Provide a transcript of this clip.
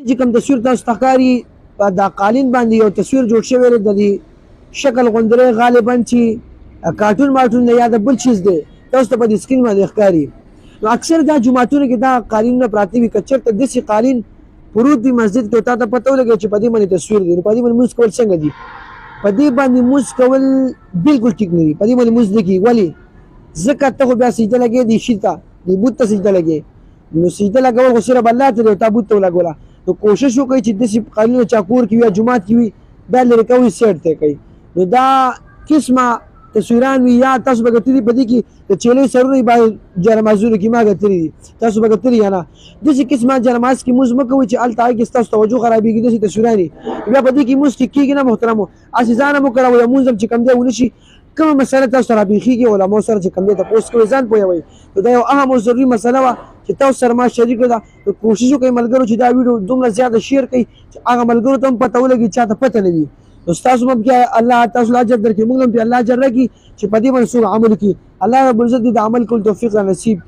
چې کوم تصویر تاسو ته ښکاري دا قالین باندې یو تصویر جوړ شوی دی د دې شکل غوندره غالبا چې کارټون مارټون یا د بل چیز دی تاسو ته په دې سکرین باندې ښکاري. نو اکثر دا جوماتونو کې دا قالینونه پراته وي که چېرته داسې قالین پروت وي مسجد کې تا ته پته ولګي چې په دې باندې تصویر دی نو په دې باندې لمونځ کول څنګه دي؟ په دې باندې لمونځ کول بالکل ټیک نه دي. په دې باندې لمونځ نه کېږي. ولې؟ ځکه ته خو بیا سجده لګې دې شي ته دې بوت ته سجده لګې نو سجده لګول خو صرف الله ته دی او تا بوت ته ولګوله. نو کوشش وکړئ چې داسې قالینونه چا کور کې وي یا جومات کې وي دا لرې کوئ سیټ ته کوئ. نو دا قسمه تصویران وي یا تاسو به کتلي په دې کې د چیلې سرونه باید جرمازونو کې ما کتلي دي تاسو به کتلي یا نه داسې قسمه جرماز کې لمونځ مه کوئ چې هلته هغې کې ستاسو توجه خرابېږي داسې تصویران وي بیا په دې کې لمونځ ټیک کېږي نه محترمو. هسې ځان هم وکړوئ یا لمونځ هم چې کوم دی ونه شي کومه مسله تاسو سره راپېښېږي علماو سره چې کوم دی تپوس کوئ ځان پوهوئ. نو دا یو اهم او ضروري مسله وه چې تاسو سره ما شریکه ده. نو کوشش وکړئ ملګرو چې دا ویډیو دومره زیاته شیر کړئ چې هغه ملګرو ته هم پته ولګي چا ته پته نه وي. نو ستاسو هم بیا الله تاسو له اجر درکړي موږ هم بیا الله اجر راکړي چې په دې باندې څوک عمل وکړي. الله رب العزت دې د عمل کولو توفیق را نصیب